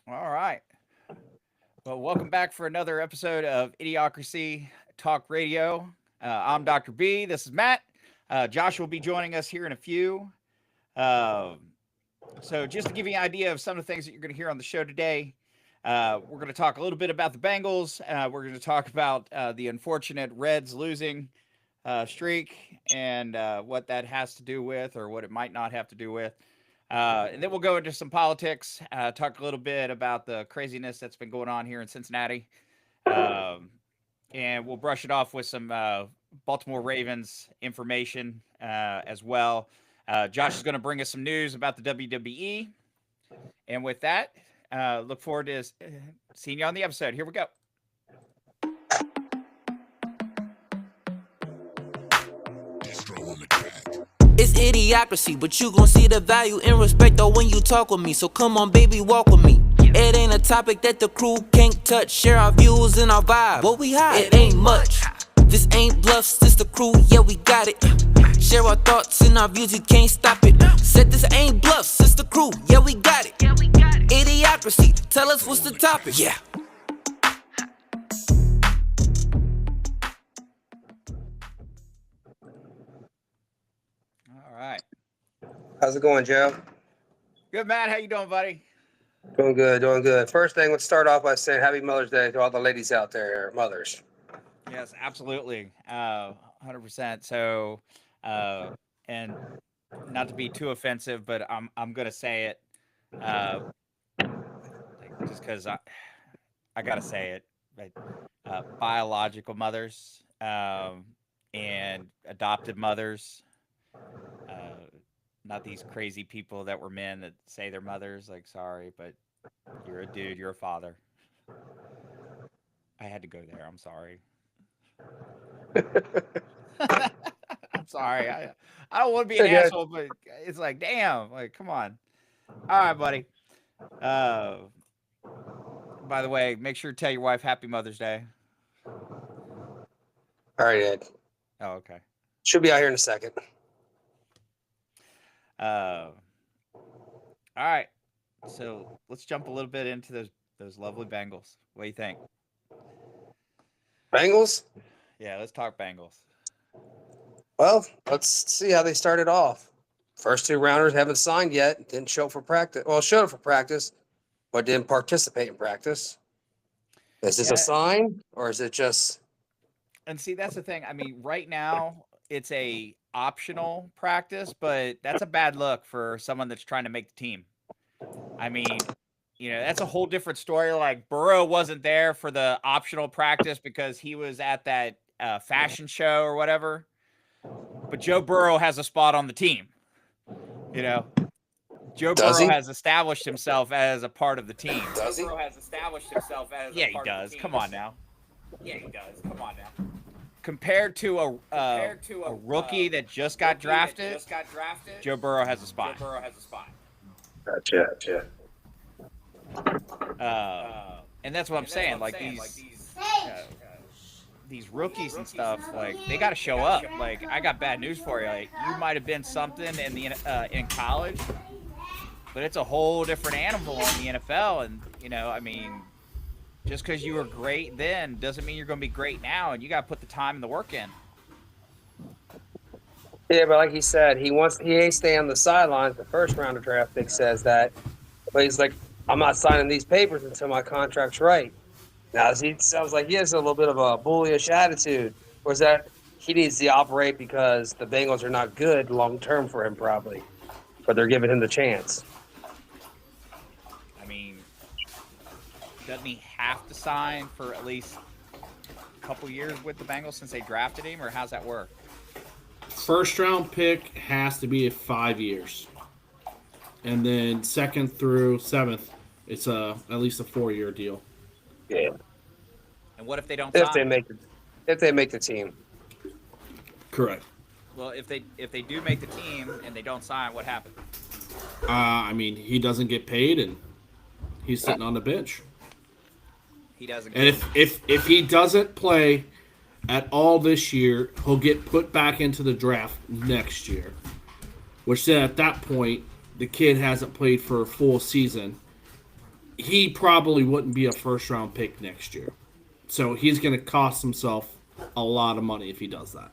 All right. Well, welcome back for another episode of Idiocracy Talk Radio. I'm Dr. B. This is Matt. Josh will be joining us here in a few. Um so, just to give you an idea of some of the things that you're going to hear on the show today, we're going to talk a little bit about the Bengals. We're going to talk about the unfortunate Reds losing streak and what that has to do with, or what it might not have to do with. And then we'll go into some politics, talk a little bit about the craziness that's been going on here in Cincinnati. Um, and we'll brush it off with some Baltimore Ravens information as well. Josh is going to bring us some news about the WWE. And with that, look forward to seeing you on the episode. Here we go. It's idiocracy, but you gon' see the value and respect though when you talk with me. So come on, baby, walk with me. It ain't a topic that the crew can't touch. Share our views and our vibe. What we hide? It ain't much. This ain't bluffs, this the crew, yeah, we got it. Share our thoughts and our views, you can't stop it. Said this ain't bluffs, it's the crew, yeah, we got it. Idiocracy, tell us what's the topic. Yeah. All right. How's it going, Joe? Good, Matt. How you doing, buddy? Doing good, doing good. First thing, let's start off by saying Happy Mother's Day to all the ladies out there, mothers. Yes, absolutely. 100%. So, and not to be too offensive, but I'm gonna say it, just because I gotta say it. But biological mothers and adopted mothers, uh, not these crazy people that were men that say they're mothers. Like, sorry, but you're a dude. You're a father. I had to go there. I'm sorry. I'm sorry. I don't want to be an asshole, but it's like, damn, like, come on. All right, buddy. By the way, make sure to tell your wife Happy Mother's Day. All right, Ed. Oh, okay. Should be out here in a second. All right. So let's jump a little bit into those lovely Bengals. What do you think? Bengals? Yeah, let's talk Bengals. Well, let's see how they started off. First two rounders haven't signed yet. Didn't show up for practice. Well, showed up for practice, but didn't participate in practice. Is this a sign, or is it just? And see, that's the thing. I mean, right now it's a optional practice, but that's a bad look for someone that's trying to make the team. I mean, that's a whole different story. Like, Burrow wasn't there for the optional practice because he was at that fashion show or whatever. But Joe Burrow has a spot on the team. Joe Burrow has established himself as a part of the team. Does he? Burrow has established himself as a part of the team. Come on now. Yeah, he does. Come on now. Compared to a rookie that just got drafted, Joe Burrow has a spot. Gotcha. And that's what I'm saying. Like, these rookies and stuff, like, they got to show up. Like, I got bad news for you. Like, you might have been something in college, but it's a whole different animal in the NFL. And I mean, just because you were great then doesn't mean you're going to be great now, and you got to put the time and the work in. Yeah, but like he said, he ain't staying on the sidelines. The first round of draft pick says that, but he's like, I'm not signing these papers until my contract's right. Now, he sounds like he has a little bit of a bullyish attitude, or is that he needs to operate because the Bengals are not good long term for him, probably, but they're giving him the chance. I mean, doesn't he have to sign for at least a couple years with the Bengals since they drafted him, or how's that work? First round pick has to be 5 years, and then second through seventh, it's at least a 4-year deal. Yeah. And what if they don't If sign? they make the team. Correct. Well, if they do make the team and they don't sign, what happens? I mean, he doesn't get paid, and he's sitting on the bench. He doesn't. And if he doesn't play at all this year, he'll get put back into the draft next year. Which then at that point, the kid hasn't played for a full season, he probably wouldn't be a first round pick next year. So he's going to cost himself a lot of money if he does that.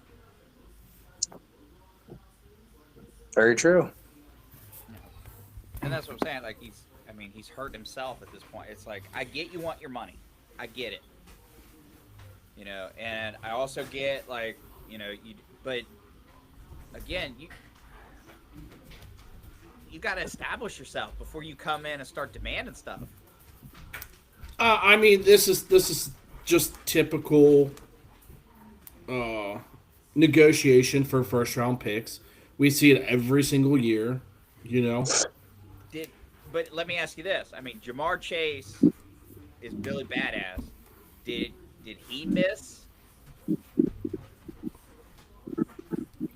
Very true. And that's what I'm saying. Like he's hurt himself at this point. It's like, I get you want your money. I get it. You know, and I also get, like, you know, but again, you got to establish yourself before you come in and start demanding stuff. I mean, this is just typical negotiation for first round picks. We see it every single year, you know. But let me ask you this. I mean, Jamar Chase is Billy Badass. Did he miss?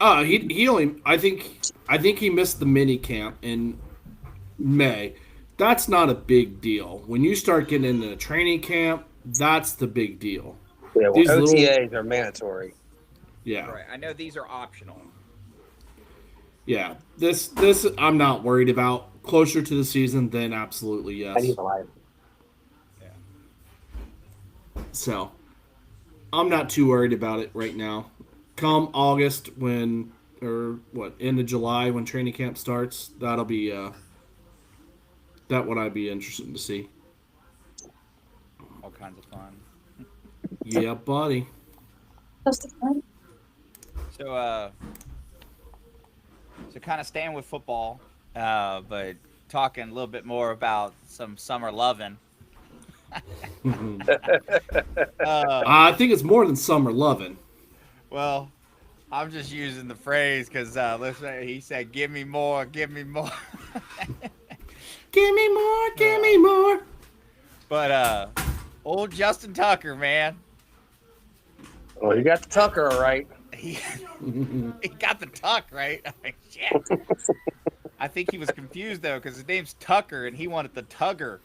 He only I think he missed the mini camp in May. That's not a big deal. When you start getting into training camp, that's the big deal. Yeah, well, These OTAs are mandatory. Yeah. Right. I know these are optional. Yeah. This I'm not worried about. Closer to the season, then absolutely yes. I need to lie. Yeah. So I'm not too worried about it right now. Come August end of July when training camp starts, that'll be that what I'd be interested to see. All kinds of fun. Yeah, buddy. So kind of staying with football, but talking a little bit more about some summer loving. I think it's more than summer loving. Well, I'm just using the phrase because listen, he said, "Give me more, give me more." Give me more, give me more. But old Justin Tucker, man, Well, you got the Tucker, all right. he got the tuck right. I mean, shit. I think he was confused though because his name's Tucker and he wanted the Tugger.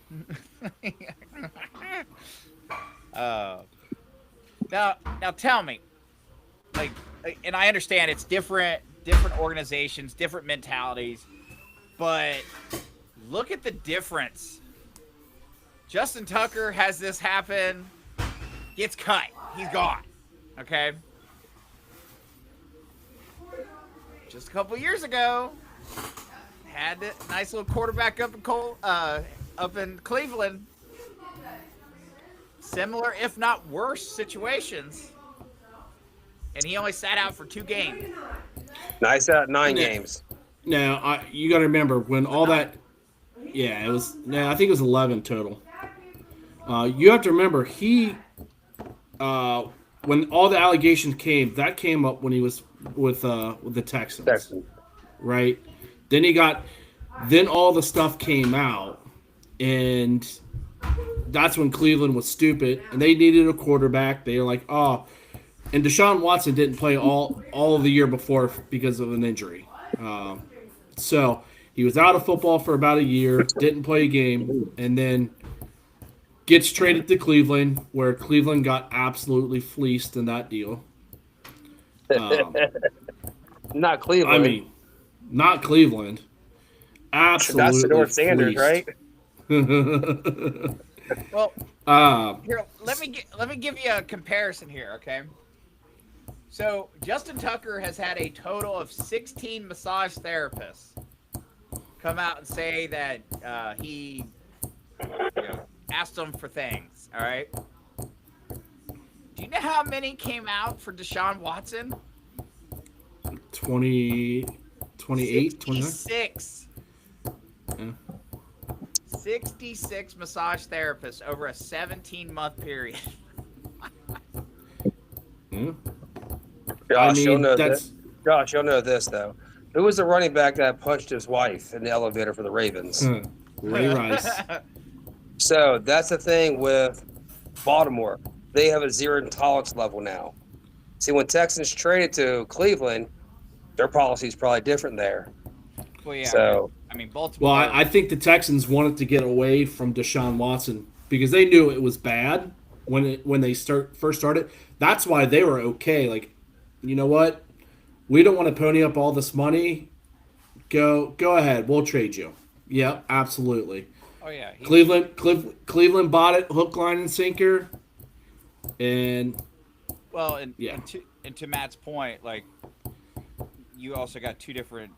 Now tell me, like, and I understand it's different organizations, different mentalities, but look at the difference. Justin Tucker has this happen, gets cut, he's gone. Okay. Just a couple years ago, had a nice little quarterback up in Cleveland. Similar, if not worse, situations, and he only sat out for 2 games. Nice out 9 games. Now, you got to remember when all that. Yeah, it was. No, I think it was 11 total. You have to remember when all the allegations came, that came up when he was with the Texans. Right? Then all the stuff came out, and that's when Cleveland was stupid, and they needed a quarterback. They were like, oh, and Deshaun Watson didn't play all of the year before because of an injury. So he was out of football for about a year, didn't play a game, and then gets traded to Cleveland, where Cleveland got absolutely fleeced in that deal. Not Cleveland. I mean, not Cleveland. Absolutely. That's Shedeur Sanders, right? Well, here, let me give you a comparison here, okay? So Justin Tucker has had a total of 16 massage therapists come out and say that he asked them for things. All right. Do you know how many came out for Deshaun Watson? 28, 66. Yeah. 66 massage therapists over a 17-month period. Yeah. Josh, you'll know this though. Who was the running back that punched his wife in the elevator for the Ravens? Ray Rice. So that's the thing with Baltimore. They have a zero tolerance level now. See, when Texans traded to Cleveland, their policy is probably different there. Well, yeah. So, I mean, Baltimore. Well, I think the Texans wanted to get away from Deshaun Watson because they knew it was bad when they first started. That's why they were okay. Like, you know what? We don't want to pony up all this money. Go ahead. We'll trade you. Yep, absolutely. Oh yeah, Cleveland bought it hook, line, and sinker, and well, and yeah. and to Matt's point, like you also got two different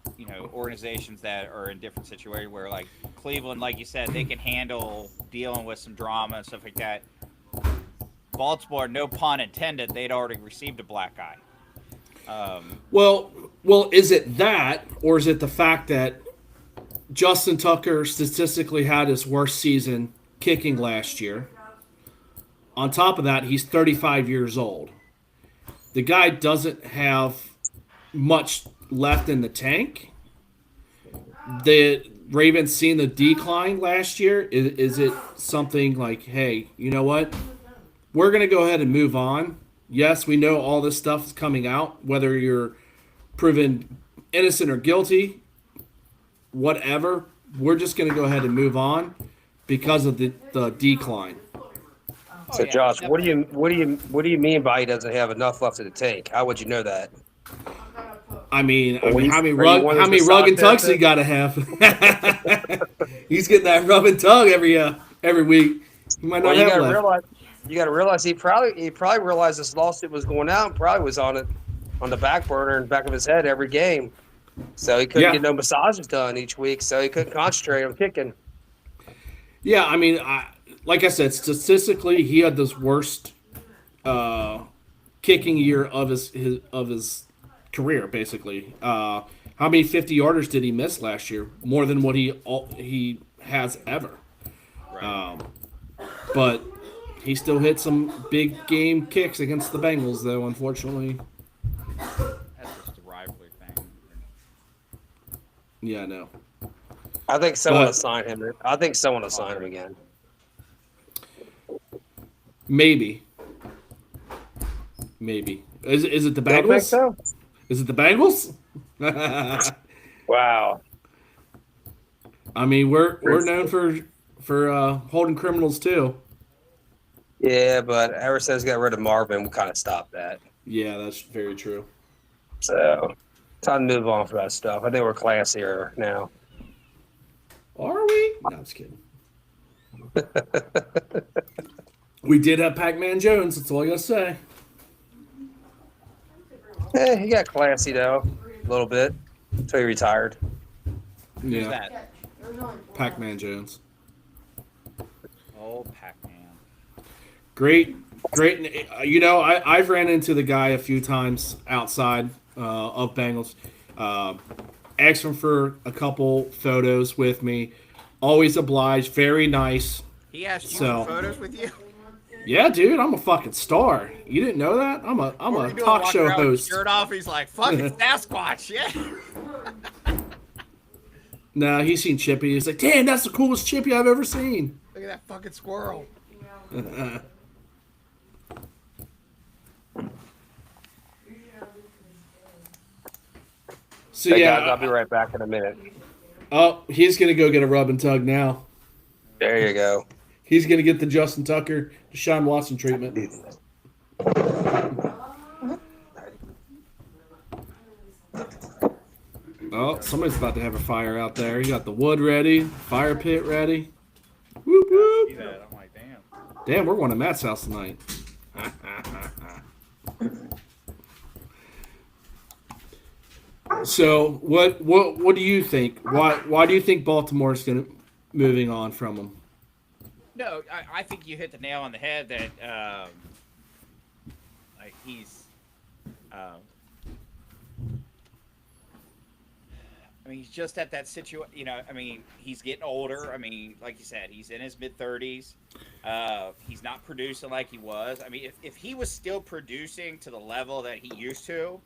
organizations that are in different situations where like Cleveland, like you said, they can handle dealing with some drama and stuff like that. Baltimore, no pun intended, they'd already received a black eye. Well, is it that, or is it the fact that Justin Tucker statistically had his worst season kicking last year? On top of that, he's 35 years old. The guy doesn't have much left in the tank. The Ravens seen the decline last year. Is it something like, hey, you know what? We're going to go ahead and move on. Yes, we know all this stuff is coming out, whether you're proven innocent or guilty, whatever. We're just going to go ahead and move on because of the decline. So, yeah, Josh, definitely. what do you mean by he doesn't have enough left in the tank? How would you know that? I mean, Well, how many are you rug one how of many the rug and soft tugs he got to have? He's getting that rub and tug every week. He might not Well, have left. you got to realize he probably realized this lawsuit was going out and probably was on the back burner and back of his head every game. So he couldn't Yeah. get no massages done each week, so he couldn't concentrate on kicking. Yeah, I mean, like I said, statistically, he had this worst kicking year of his career, basically. How many 50-yarders did he miss last year? More than what he has ever. Right. But he still hit some big game kicks against the Bengals, though, unfortunately. That's just a rivalry thing. Yeah, I know. I think someone But- will sign him. I think someone will sign him again. Maybe. Is it the Bengals? Don't think so? Is it the Bengals? Wow. I mean, we're known for holding criminals too. Yeah, but ever since we got rid of Marvin, we kind of stopped that. Yeah, that's very true. So, time to move on for that stuff. I think we're classier now. Are we? No, I'm just kidding. We did have Pac-Man Jones. That's all I gotta say. He got classy though, a little bit until he retired. Who's Yeah, that? Pac-Man Jones. Oh, Pac-Man. Great. You know, I've ran into the guy a few times outside of Bengals. Asked him for a couple photos with me. Always obliged. Very nice. He asked you So- for photos with you? Yeah, dude, I'm a fucking star. You didn't know that? I'm What a were you doing, talk walking show around with host. his shirt off, he's like, fucking Sasquatch, yeah. Nah, he's seen Chippy. He's like, damn, that's the coolest Chippy I've ever seen. Look at that fucking squirrel. So Hey, yeah, guys, I'll be right back in a minute. oh, he's gonna go get a rub and tug now. There you go. He's gonna get the Justin Tucker, Deshaun Watson treatment. Oh, somebody's about to have a fire out there. You got the wood ready, fire pit ready. Whoop whoop. See that? I'm like, damn. Damn, we're going to Matt's house tonight. So, what do you think? Why do you think Baltimore's going to moving on from him? No, I think you hit the nail on the head that like he's I mean, he's just at that situation. You know, I mean, he's getting older. I mean, like you said, he's in his mid-30s. He's not producing like he was. I mean, if he was still producing to the level that he used to,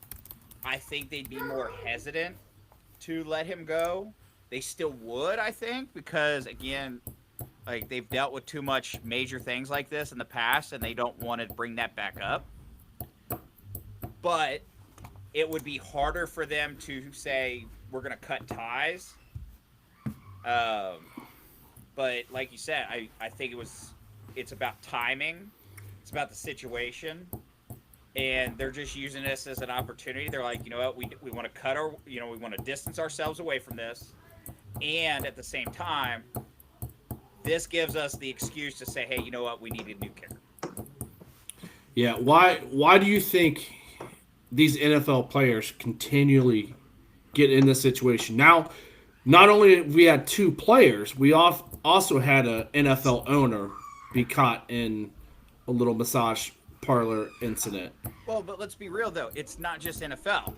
I think they'd be more hesitant to let him go. They still would, I think, because, again, like, they've dealt with too much major things like this in the past, and they don't want to bring that back up. But it would be harder for them to say, we're going to cut ties. But like you said, I think it's about timing. It's about the situation. And they're just using this as an opportunity. They're like, you know what, we want to cut our, we want to distance ourselves away from this. And at the same time, this gives us the excuse to say, hey, you know what? We need a new kicker. Yeah. Why do you think these NFL players continually get in this situation? Now, not only have we had 2 players, we also had an NFL owner be caught in a little massage parlor incident. Well, but let's be real though. It's not just NFL.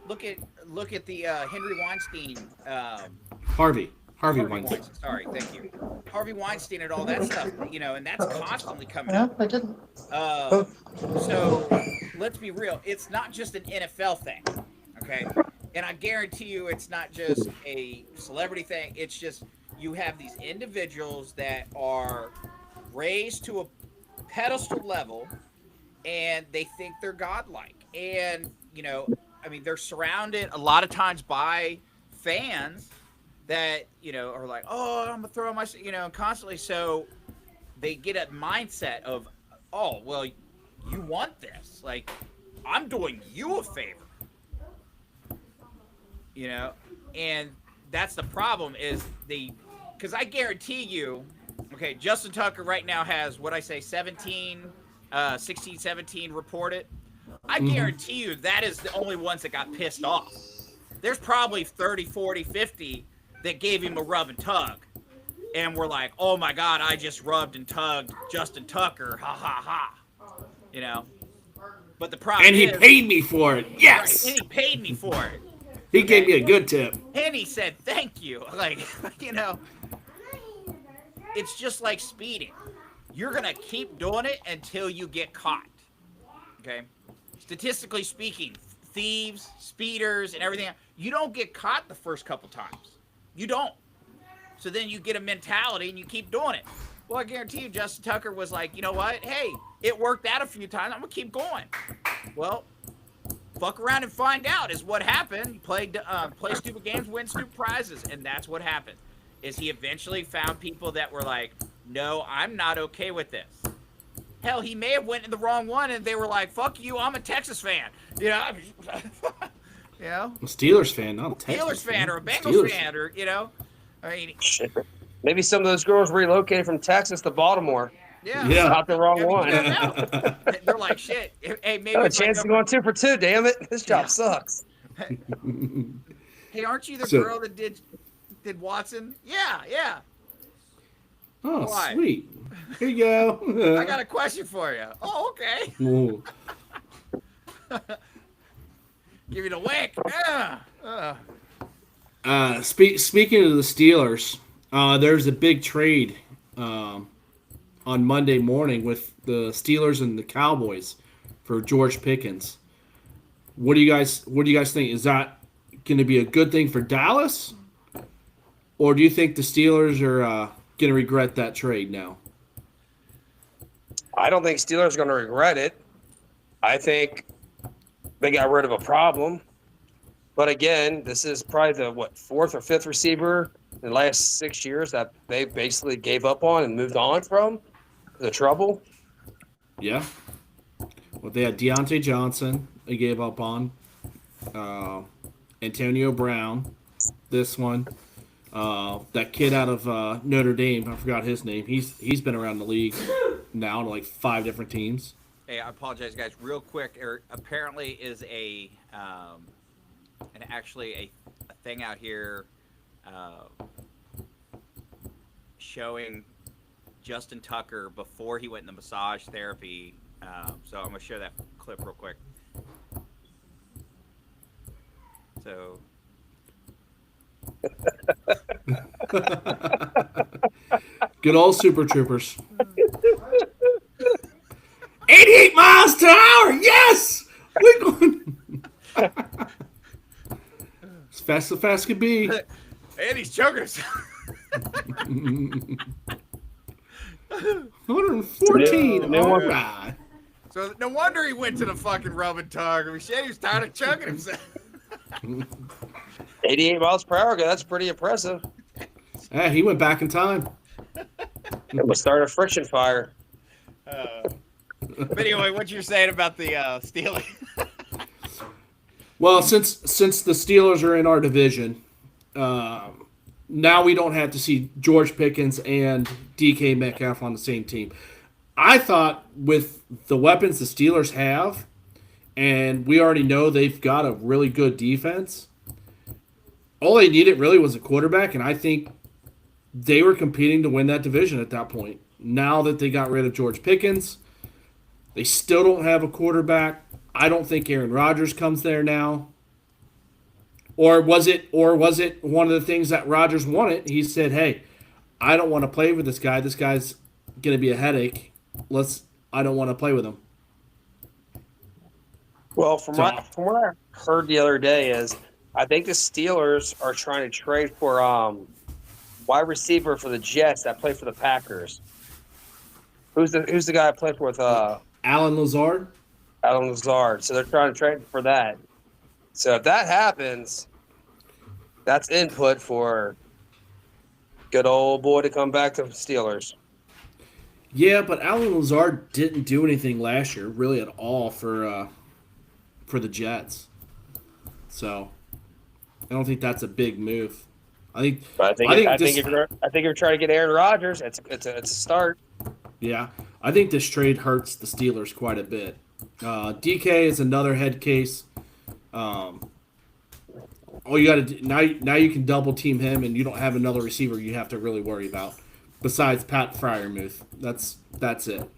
Look at the Henry Weinstein. Harvey Weinstein. Sorry, thank you. Harvey Weinstein and all that stuff, and that's constantly coming No, up. I didn't. So let's be real. It's not just an NFL thing, okay? And I guarantee you it's not just a celebrity thing. It's just you have these individuals that are raised to a pedestal level and they think they're godlike. And, they're surrounded a lot of times by fans that, are like, oh, I'm going to throw my, constantly. So they get a mindset of, oh, well, you want this. Like, I'm doing you a favor. And that's the problem is because I guarantee you, okay, Justin Tucker right now has, 16, 17 reported. I guarantee you that is the only ones that got pissed off. There's probably 30, 40, 50 that gave him a rub and tug. And were like, oh my God, I just rubbed and tugged Justin Tucker. Ha ha ha. But the problem And he paid me for it. Yes. Right, and he paid me for it. He gave me a good tip. And he said, thank you. Like, it's just like speeding. You're going to keep doing it until you get caught. Okay? Statistically speaking, thieves, speeders, and everything, you don't get caught the first couple times. You don't. So then you get a mentality and you keep doing it. Well, I guarantee you Justin Tucker was like, you know what? Hey, it worked out a few times. I'm going to keep going. Well, fuck around and find out is what happened. You play stupid games, win stupid prizes, and that's what happened. Is he eventually found people that were like, no, I'm not okay with this. Hell, he may have went in the wrong one, and they were like, fuck you, I'm a Texas fan. A Steelers fan, not a Texas Steelers fan or a Bengals fan, or, I mean. Shit. Maybe some of those girls relocated from Texas to Baltimore. Yeah. Not the wrong one. They're like, shit. Hey, maybe got a chance to go on 2 for 2, damn it. This job sucks. Hey, aren't you the girl that did Watson? Yeah. Oh, Why? sweet. Here you go. I got a question for you. Oh, okay. Ooh. Give you the wink. Yeah. Speaking of the Steelers, there's a big trade on Monday morning with the Steelers and the Cowboys for George Pickens. What do you guys think? Is that going to be a good thing for Dallas, or do you think the Steelers are going to regret that trade now? I don't think Steelers are going to regret it. I think they got rid of a problem. But again, this is probably the, 4th or 5th receiver in the last 6 years that they basically gave up on and moved on from the trouble. Yeah. Well, they had Deontay Johnson they gave up on. Antonio Brown. This one. That kid out of Notre Dame, I forgot his name. He's been around the league now to like 5 different teams. Hey, I apologize, guys. Real quick, there apparently is a thing out here showing Justin Tucker before he went into massage therapy. So I'm gonna share that clip real quick. So. Good old Super Troopers. 88 miles per hour. Yes, we're going. As fast as could be. And these chokers. 114. No All right. So no wonder he went to the fucking rub and tug. I mean, shit, he was tired of choking himself. 88 miles per hour, that's pretty impressive. Hey, he went back in time. It will start a friction fire. But anyway, what you're saying about the Steelers? Well, since the Steelers are in our division, now we don't have to see George Pickens and DK Metcalf on the same team. I thought with the weapons the Steelers have, and we already know they've got a really good defense, all they needed really was a quarterback, and I think they were competing to win that division at that point. Now that they got rid of George Pickens, they still don't have a quarterback. I don't think Aaron Rodgers comes there now. Or was it one of the things that Rodgers wanted? He said, "Hey, I don't want to play with this guy. This guy's going to be a headache. I don't want to play with him." Well, from what I heard the other day is I think the Steelers are trying to trade for wide receiver for the Jets that played for the Packers. Who's the guy I played with? Alan Lazard. Alan Lazard. So they're trying to trade for that. So if that happens, that's input for good old boy to come back to the Steelers. Yeah, but Alan Lazard didn't do anything last year, really at all, for the Jets. So I don't think that's a big move. I think if you're trying to get Aaron Rodgers, it's a start. Yeah, I think this trade hurts the Steelers quite a bit. DK is another head case. All you got to do now you can double team him, and you don't have another receiver you have to really worry about besides Pat Freiermuth. That's it.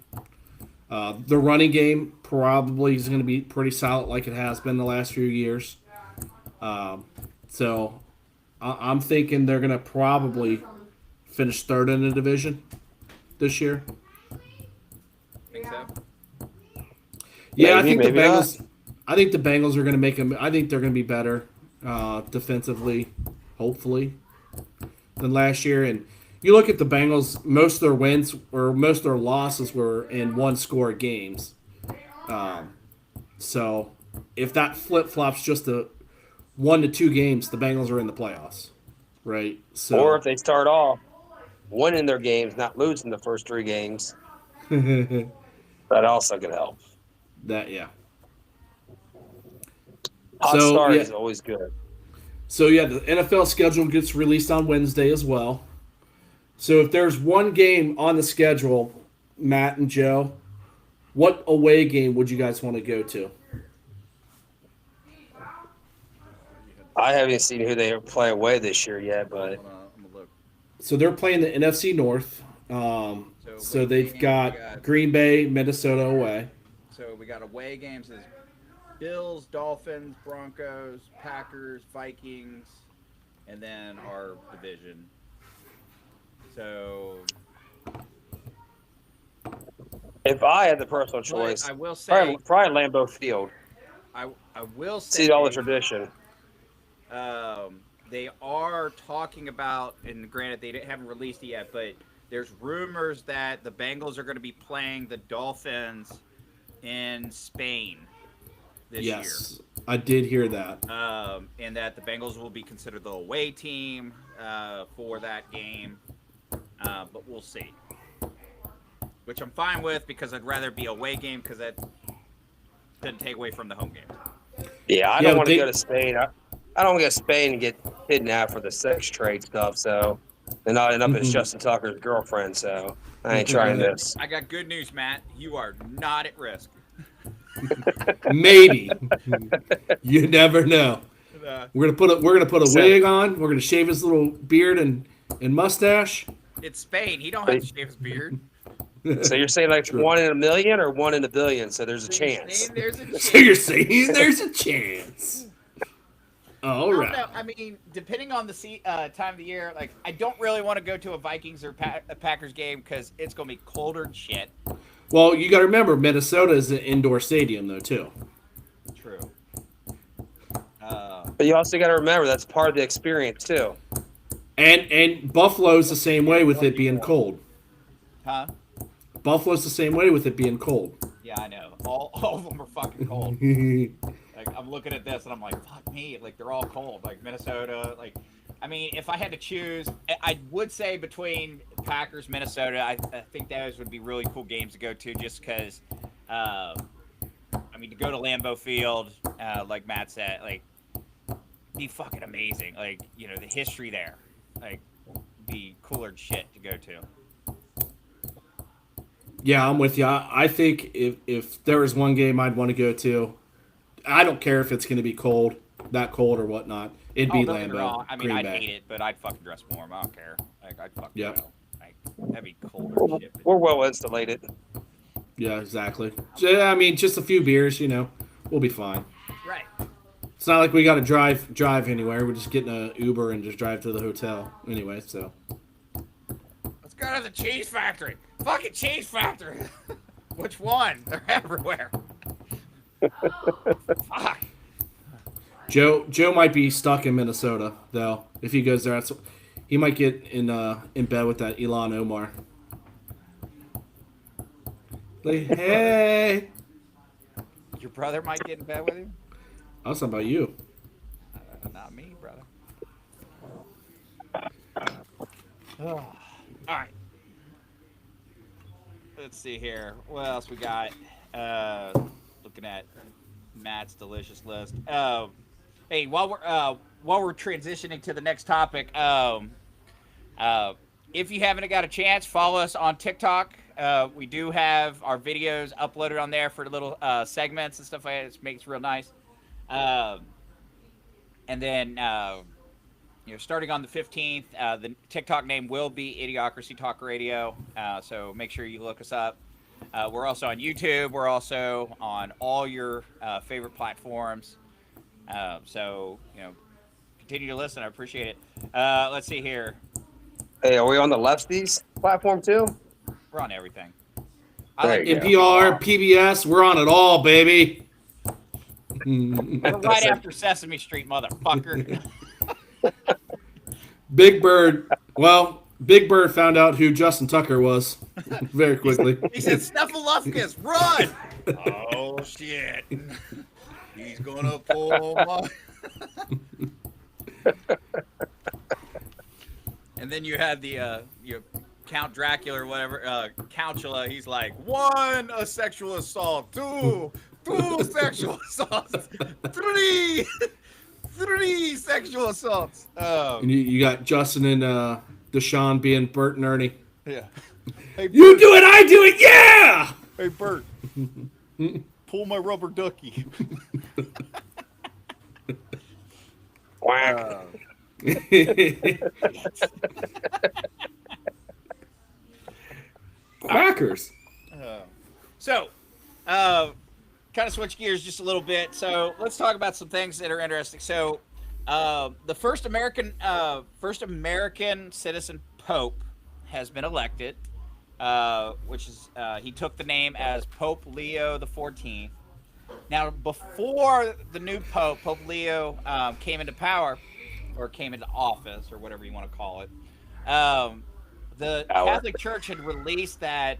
The running game probably is going to be pretty solid, like it has been the last few years. So I'm thinking they're going to probably finish third in the division this year. Think so? Yeah, Maybe, I think the maybe Bengals. I think the Bengals are going to make them. I think they're going to be better defensively, hopefully, than last year. And you look at the Bengals; most of their wins or most of their losses were in one-score games. So, if that flip-flops just to 1 to 2 games, the Bengals are in the playoffs, right? So, Or if they start off winning their games, not losing the first 3 games, that also could help. yeah. Hot start is always good. So, yeah, the NFL schedule gets released on Wednesday as well. So, if there's one game on the schedule, Matt and Joe, what away game would you guys want to go to? I haven't seen who they play away this year yet, but I'm gonna look. So, they're playing the NFC North. So they've got Green Bay, Minnesota away. So we got away games as Bills, Dolphins, Broncos, Packers, Vikings, and then our division. So if I had the personal choice, I will say probably Lambeau Field. I will say See all the tradition. They are talking about, and granted they haven't released it yet, but there's rumors that the Bengals are going to be playing the Dolphins in Spain this year. Yes, I did hear that. And that the Bengals will be considered the away team for that game. But we'll see. Which I'm fine with because I'd rather be away game because that doesn't take away from the home game. Yeah, I don't want to go to Spain. I don't want to go to Spain and get kidnapped for the sex trade stuff, so and not end up as Justin Tucker's girlfriend, so I ain't trying this. I got good news, Matt. You are not at risk. Maybe. You never know. We're gonna put a wig on. We're gonna shave his little beard and mustache. It's Spain. He don't have to shave his beard. So you're saying like 1 in a million or 1 in a billion? So there's a chance. So you're saying there's a chance. All right. I mean, depending on the time of the year, like I don't really want to go to a Vikings or a Packers game because it's gonna be colder than shit. Well, you got to remember Minnesota is an indoor stadium though too. True. But you also got to remember that's part of the experience too. And Buffalo's the same way with it being cold. Huh? Buffalo's the same way with it being cold. Yeah, I know. All of them are fucking cold. Like I'm looking at this and I'm like, fuck me. Like they're all cold. Like Minnesota. Like, I mean, if I had to choose, I would say between Packers, Minnesota. I think those would be really cool games to go to, just because. I mean, to go to Lambeau Field, like Matt said, like, be fucking amazing. Like, you know, the history there. like be cooler shit to go to. Yeah, I'm with you. I think if there was one game I'd want to go to, I don't care if it's going to be cold, that cold or whatnot. It'd be Don't get me wrong. Lambeau. I mean, Green I'd Bay. hate it, but I'd fucking dress warm. I don't care. Like, I'd fucking Yep. go. Like, that'd be colder shit. We're well insulated. Yeah, exactly. I mean, just a few beers, we'll be fine. Right. It's not like we got to drive anywhere. We're just getting a Uber and just drive to the hotel anyway. So Let's go to the cheese factory. Fucking cheese factory. Which one? They're everywhere. Fuck. Joe might be stuck in Minnesota though. If he goes there, he might get in bed with that Elon Omar. Like, hey, Your brother might get in bed with you? I was talking about you. Not me, brother. All right. Let's see here. What else we got? Looking at Matt's delicious list. Hey, while we're transitioning to the next topic, if you haven't got a chance, follow us on TikTok. We do have our videos uploaded on there for little segments and stuff like that. It makes it real nice. And then, starting on the 15th, the TikTok name will be Idiocracy Talk Radio. So make sure you look us up. We're also on YouTube. We're also on all your favorite platforms. So, continue to listen. I appreciate it. Let's see here. Hey, are we on the Lefties platform too? We're on everything. There you go. NPR, PBS, we're on it all, baby. We're right after Sesame Street, motherfucker. Big Bird. Well, Big Bird found out who Justin Tucker was very quickly. He said, Snuffleupagus, run! Oh, shit. He's going to pull my... And then you had the Count Dracula or whatever, Countula. He's like, 1, a sexual assault. 2 sexual assaults. 3 sexual assaults. And you got Justin and Deshaun being Bert and Ernie. Yeah. Hey, You do it, I do it, yeah! Hey, Bert. Pull my rubber ducky. Quack. Quackers. So, kind of switch gears just a little bit. So let's talk about some things that are interesting. So, the first American citizen Pope has been elected, which is he took the name as Pope Leo the 14th. Now, before the new Pope, Pope Leo, came into power, or came into office, or whatever you want to call it, the Catholic Church had released that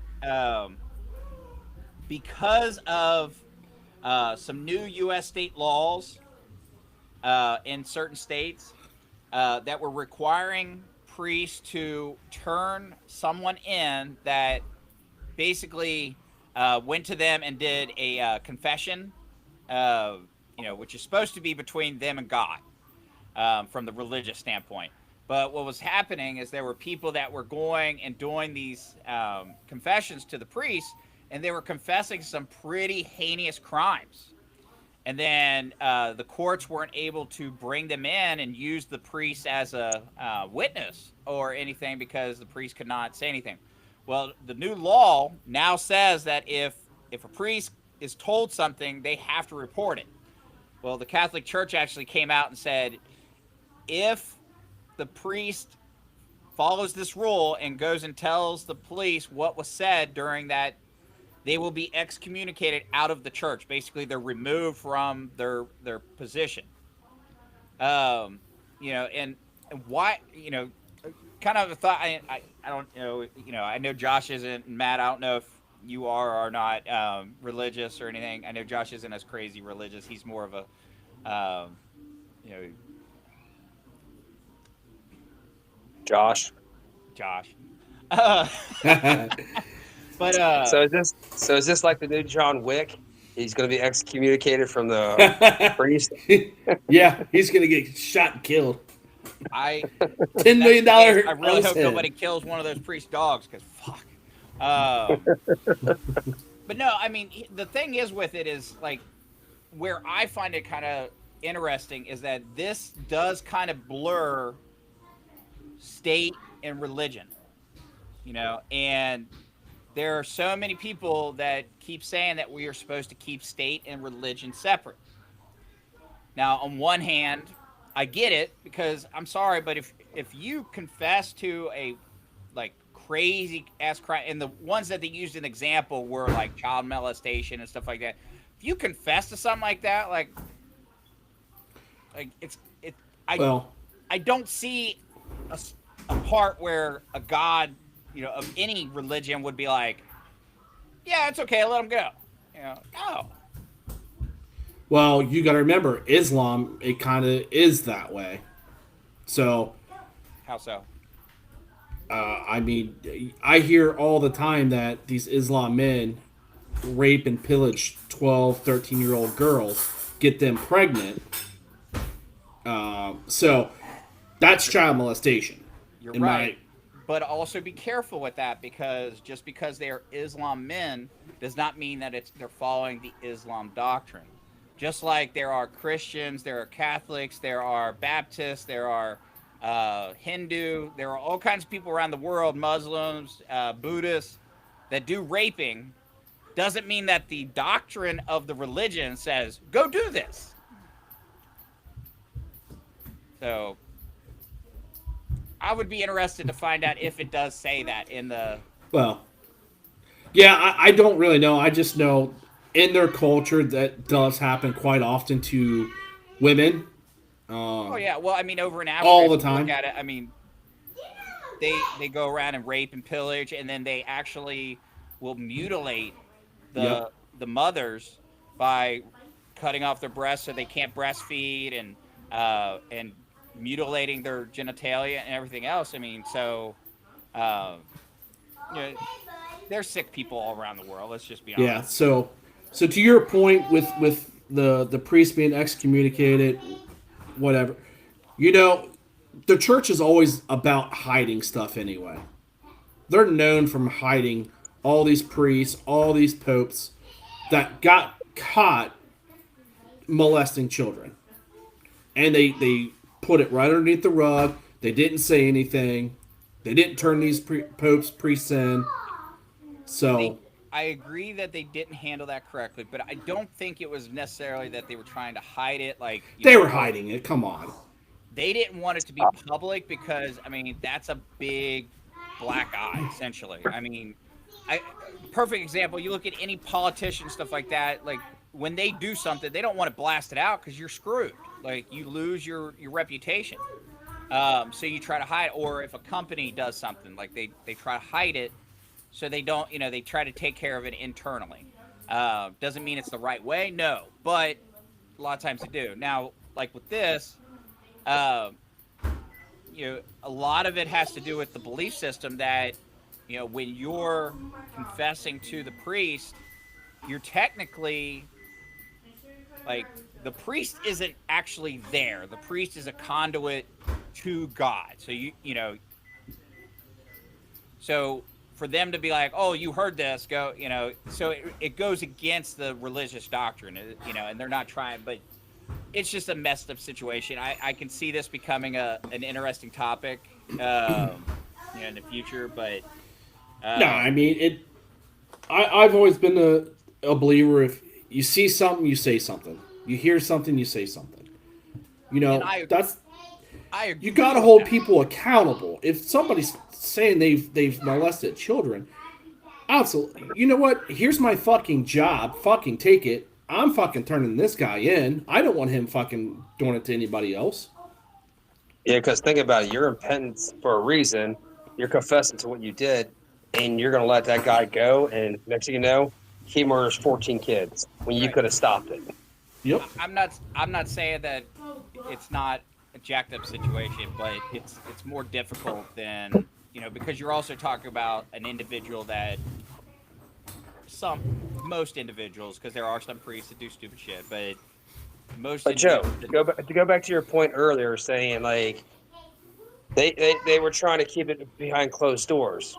because of some new U.S. state laws in certain states that were requiring priests to turn someone in that basically went to them and did a confession, which is supposed to be between them and God from the religious standpoint. But what was happening is there were people that were going and doing these confessions to the priests, and they were confessing some pretty heinous crimes. And then the courts weren't able to bring them in and use the priest as a witness or anything because the priest could not say anything. Well, the new law now says that if a priest is told something, they have to report it. Well, the Catholic Church actually came out and said, if the priest follows this rule and goes and tells the police what was said during that, they will be excommunicated out of the church. Basically, they're removed from their position. And why, kind of a thought. I don't know. I know Josh isn't, Matt. I don't know if you are or not religious or anything. I know Josh isn't as crazy religious. He's more of a, Josh. But So is this like the new John Wick? He's going to be excommunicated from the priest. Yeah, he's gonna get shot and killed. $10 million. I really hope nobody kills one of those priest dogs because fuck. But no, I mean the thing is with it is like where I find it kind of interesting is that this does kind of blur state and religion, you know, and there are so many people that keep saying that we are supposed to keep state and religion separate. Now, on one hand, I get it because I'm sorry, but if you confess to a like crazy ass crime, and the ones that they used an example were like child molestation and stuff like that. If you confess to something like that, like I don't see a part where a god, you know, of any religion would be like, yeah, it's okay, let him go. You know, no. Well, you got to remember, Islam, it kind of is that way. So. How so? I mean, I hear all the time that these Islam men rape and pillage 12, 13-year-old girls, get them pregnant. So that's child molestation. You're right. But also be careful with that because just because they are Islam men does not mean that they're following the Islam doctrine. Just like there are Christians, there are Catholics, there are Baptists, there are Hindu, there are all kinds of people around the world, Muslims, Buddhists, that do raping. Doesn't mean that the doctrine of the religion says, go do this. So I would be interested to find out if it does say that in the... Well, yeah, I don't really know. I just know in their culture that does happen quite often to women. Oh yeah, well I mean over in Africa all the time. Look at it, I mean they go around and rape and pillage, and then they actually will mutilate the mothers by cutting off their breasts so they can't breastfeed, and mutilating their genitalia and everything else. I mean, so you know, there's sick people all around the world. Let's just be honest. Yeah. So to your point with the priest being excommunicated, whatever, you know, the church is always about hiding stuff anyway. They're known from hiding all these priests, all these popes that got caught molesting children, and they put it right underneath the rug. They didn't say anything. They didn't turn these popes priests in. So I agree that they didn't handle that correctly, but I don't think it was necessarily that they were trying to hide it. Like they were hiding it. Come on. They didn't want it to be public because, I mean, that's a big black eye, essentially. I mean, perfect example, you look at any politician, stuff like that, like, when they do something, they don't want to blast it out because you're screwed. Like, you lose your reputation. So you try to hide, or if a company does something, like, they try to hide it so they don't, you know, they try to take care of it internally. Doesn't mean it's the right way, no, but a lot of times they do. Now, like with this, you know, a lot of it has to do with the belief system that, you know, when you're confessing to the priest, you're technically, like, the priest isn't actually there. The priest is a conduit to God. So you know, so for them to be like, oh, you heard this, go, you know, so it goes against the religious doctrine, you know, and they're not trying, but it's just a messed up situation. I can see this becoming an interesting topic, you know, in the future, but no, I mean I've always been a believer. If you see something, you say something. You hear something, you say something. You know, I agree. You got to hold people accountable. If somebody's saying they've molested children, absolutely. You know what? Here's my fucking job. Fucking take it. I'm fucking turning this guy in. I don't want him fucking doing it to anybody else. Yeah, because think about it. You're repentant for a reason. You're confessing to what you did, and you're going to let that guy go. And next thing you know, he murders 14 kids when you could have stopped it. Yep. I'm not saying that it's not a jacked up situation, but it's more difficult than, you know, because you're also talking about an individual that most individuals, because there are some priests that do stupid shit, but most. But Joe, to go back to your point earlier, saying like They were trying to keep it behind closed doors.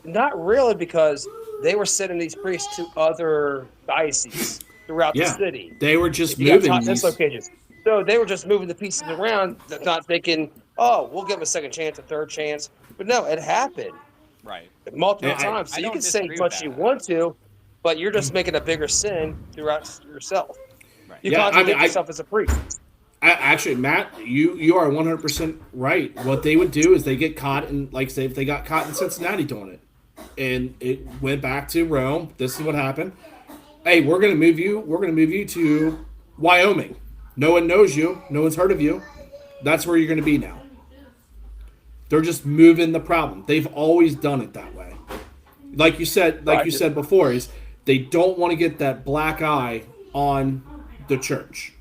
Not really, because they were sending these priests to other dioceses throughout the Yeah, city. they were just You got moving this these. locations. So they were just moving the pieces around, not thinking, oh, we'll give them a second chance, a third chance. But no, it happened Right. multiple I- times. So I you don't can say disagree as much with as you that. want to, but you're just making a bigger sin throughout yourself. Right. You Yeah, I contradict mean, yourself as a priest. Actually, Matt, you are 100% right. What they would do is they get caught, and like say if they got caught in Cincinnati doing it, and it went back to Rome. This is what happened. Hey, we're gonna move you. We're gonna move you to Wyoming. No one knows you. No one's heard of you. That's where you're gonna be now. They're just moving the problem. They've always done it that way. Like you said before, is they don't want to get that black eye on the church.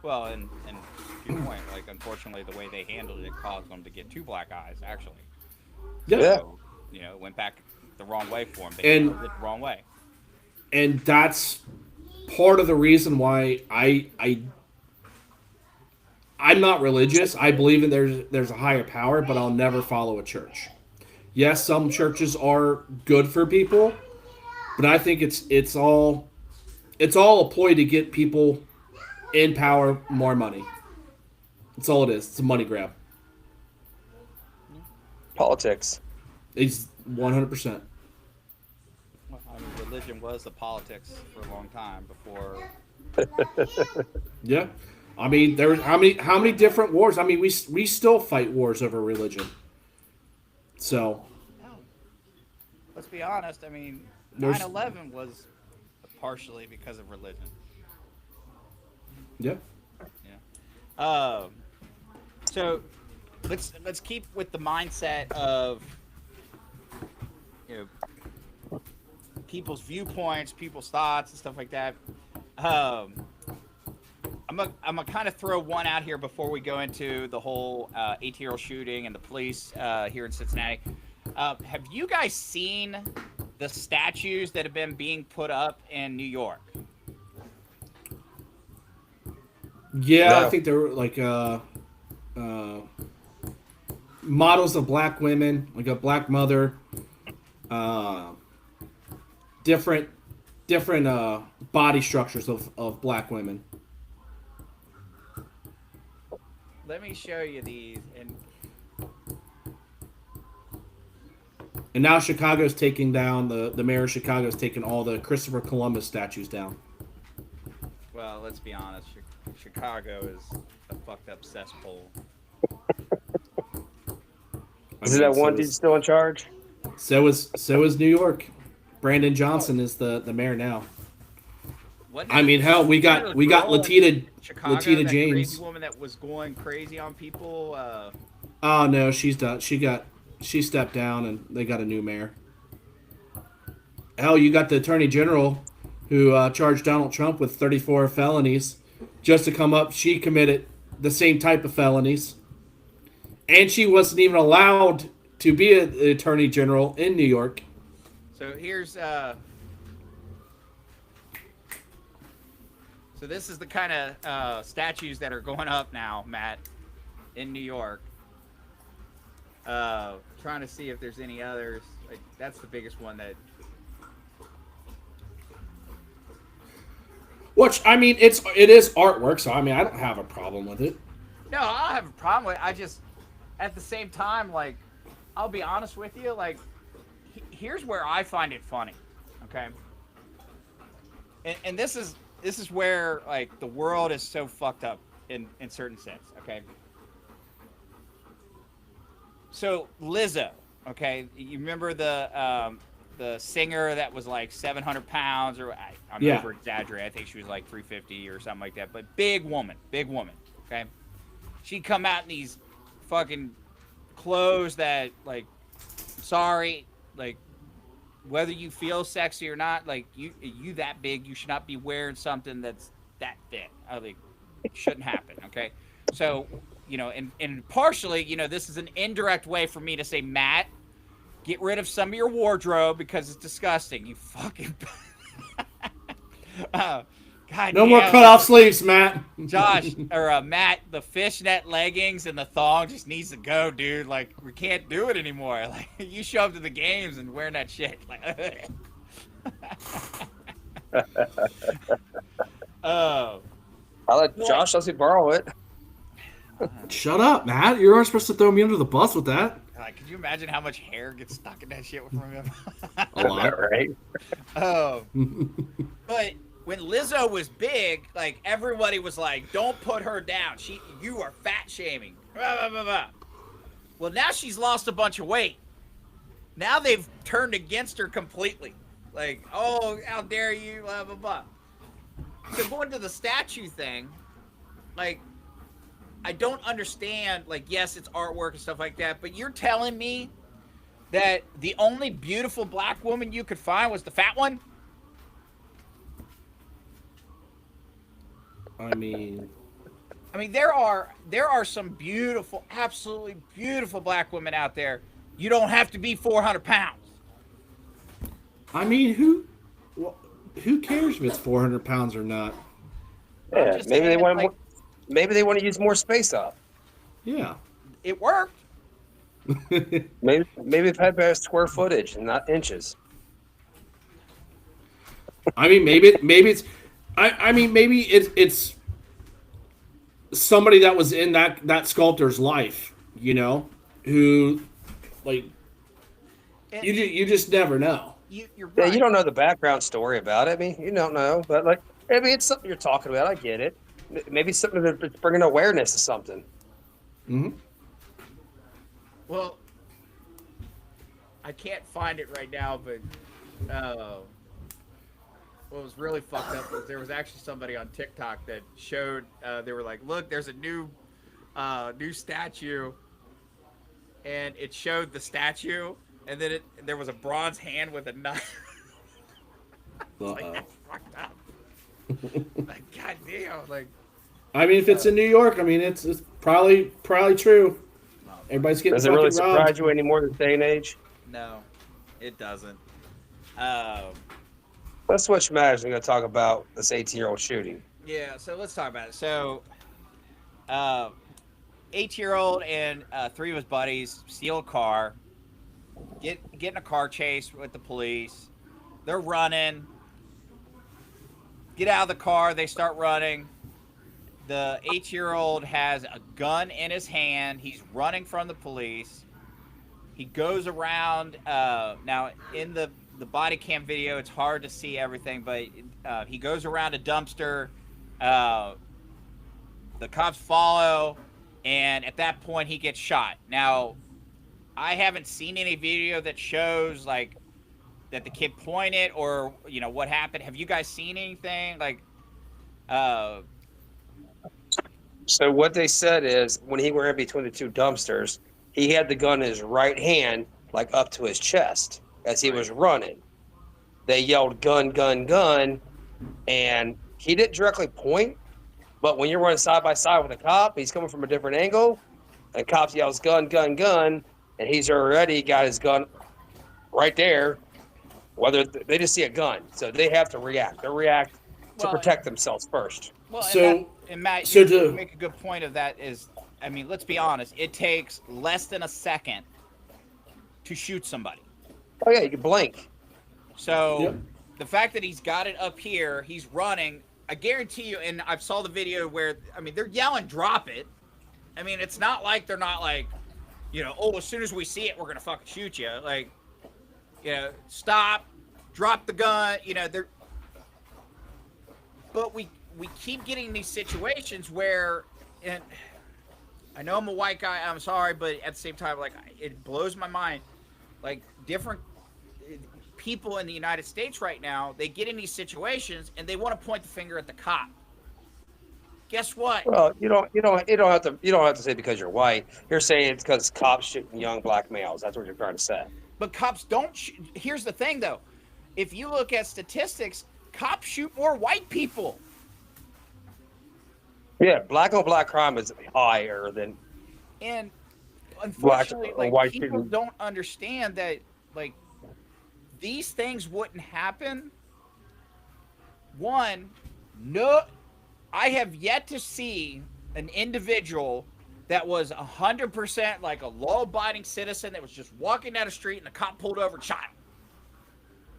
Well, and to your point, like unfortunately, the way they handled it caused them to get two black eyes. Actually, Yeah. so, it went back the wrong way for them. They And- handled it the wrong way. And that's part of the reason why I'm not religious. I believe that there's a higher power, but I'll never follow a church. Yes, some churches are good for people, but I think it's all a ploy to get people in power more money. That's all it is. It's a money grab. Politics. It's 100%. Well, I mean, religion was the politics for a long time before. Yeah. I mean, there how many different wars? I mean, we still fight wars over religion. So, No. Let's be honest. I mean, There's- 9/11 was partially because of religion. yeah. So let's keep with the mindset of people's viewpoints, people's thoughts, and stuff like that. I'm gonna kind of throw one out here before we go into the whole 18-year-old shooting and the police here in Cincinnati. Have you guys seen the statues that have been being put up in New York? Yeah, No. I think they're like models of black women, like a black mother, different body structures of black women. Let me show you these. And now Chicago's taking down the mayor of Chicago's taking all the Christopher Columbus statues down. Well, let's be honest. Chicago is a fucked up cesspool. Is that one dude still in charge? So is New York. Brandon Johnson is the mayor now. Wasn't I it- mean, hell, we got wasn't there a girl in Latita Chicago, Latita that James. crazy woman that was going crazy on people. Oh no, she's done. She stepped down, and they got a new mayor. Hell, you got the attorney general who charged Donald Trump with 34 felonies just to come up. She committed the same type of felonies, and she wasn't even allowed to be an attorney general in New York. So here's so this is the kind of statues that are going up now, Matt, in New York. Trying to see if there's any others. Like, that's the biggest one that. Which I mean, it is artwork, so I mean, I don't have a problem with it. No, I don't have a problem with it. I just, at the same time, like, I'll be honest with you, like, here's where I find it funny, okay? And this is where, like, the world is so fucked up in certain sense, okay? So Lizzo, okay, you remember the singer that was like 700 pounds, or I'm Yeah. over exaggerating. I think she was like 350 or something like that. But big woman, okay. She'd come out in these fucking clothes that, like, sorry, like, whether you feel sexy or not, like, you that big, you should not be wearing something that's that fit. I think it shouldn't happen, okay? So, and partially, this is an indirect way for me to say, Matt, get rid of some of your wardrobe because it's disgusting. You fucking... God No more damn, cut off sleeves, Matt. Josh or Matt, the fishnet leggings and the thong just needs to go, dude. Like we can't do it anymore. Like you show up to the games and wearing that shit. Like, oh, I'll let Josh let me borrow it. Shut up, Matt. You aren't supposed to throw me under the bus with that. like, could you imagine how much hair gets stuck in that shit from him? A lot. Right? Oh, but when Lizzo was big, like everybody was like, "Don't put her down. You are fat shaming." Blah, blah, blah, blah. Well, now she's lost a bunch of weight. Now they've turned against her completely. Like, oh, how dare you? Blah blah blah. So going to the statue thing, like, I don't understand. Like, yes, it's artwork and stuff like that, but you're telling me that the only beautiful black woman you could find was the fat one? I mean, there are some beautiful, absolutely beautiful black women out there. You don't have to be 400 pounds. who cares if it's 400 pounds or not? Yeah, just maybe they saying, want like- more, maybe they want to use more space up. Yeah. It worked. Maybe they've had better square footage and not inches. maybe it's maybe it's somebody that was in that sculptor's life, who, like, you just never know. You're Yeah, right. you don't know the background story about it. I mean, you don't know, but like maybe it's something you're talking about. I get it. Maybe it's something that's bringing awareness to something. Mm-hmm. Well, I can't find it right now, but what was really fucked up was there was actually somebody on TikTok that showed they were like, look, there's a new statue, and it showed the statue, and then there was a bronze hand with a knife. Like, that's fucked up. Like, goddamn, like. If it's in New York, it's probably true. Everybody's getting Does it really fucking surprise robbed. you anymore this day and age? No, it doesn't. Let's switch matters. We're going to talk about this 18-year-old shooting. Yeah, so let's talk about it. So, 8-year-old and 3 of his buddies steal a car, get in a car chase with the police. They're running. Get out of the car. They start running. The 8-year-old has a gun in his hand. He's running from the police. He goes around. Now, in the body cam video, it's hard to see everything, but he goes around a dumpster. The cops follow, and at that point, he gets shot. Now, I haven't seen any video that shows, like, that the kid pointed or, what happened. Have you guys seen anything? Like, So what they said is when he were in between the two dumpsters, he had the gun in his right hand, like up to his chest as he was running. They yelled, gun, gun, gun. And he didn't directly point, but when you're running side by side with a cop, he's coming from a different angle, and cops yells, gun, gun, gun. And he's already got his gun right there. Whether they just see a gun, so they have to react. They react to Well, protect themselves first. well, So- and Matt, so you to- make a good point of that is, let's be honest. It takes less than a second to shoot somebody. Oh yeah, you can blink. So Yep. the fact that he's got it up here, he's running. I guarantee you, and I saw the video where, they're yelling, drop it. It's not like they're not like, oh, as soon as we see it, we're going to fucking shoot you. Like, stop, drop the gun, they're. But we keep getting these situations where, and I know I'm a white guy, I'm sorry, but at the same time, like, it blows my mind. Like, different people in the United States right now, they get in these situations and they want to point the finger at the cop. Guess what? Well, you don't have to say because you're white. You're saying it's because cops shooting young black males. That's what you're trying to say. But cops don't. Here's the thing, though. If you look at statistics, cops shoot more white people. Yeah, black on black crime is higher than And unfortunately, Black or white people shooting. don't understand that, like, these things wouldn't happen. One, No, I have yet to see an individual that was 100% like a law-abiding citizen that was just walking down the street and a cop pulled over and shot him.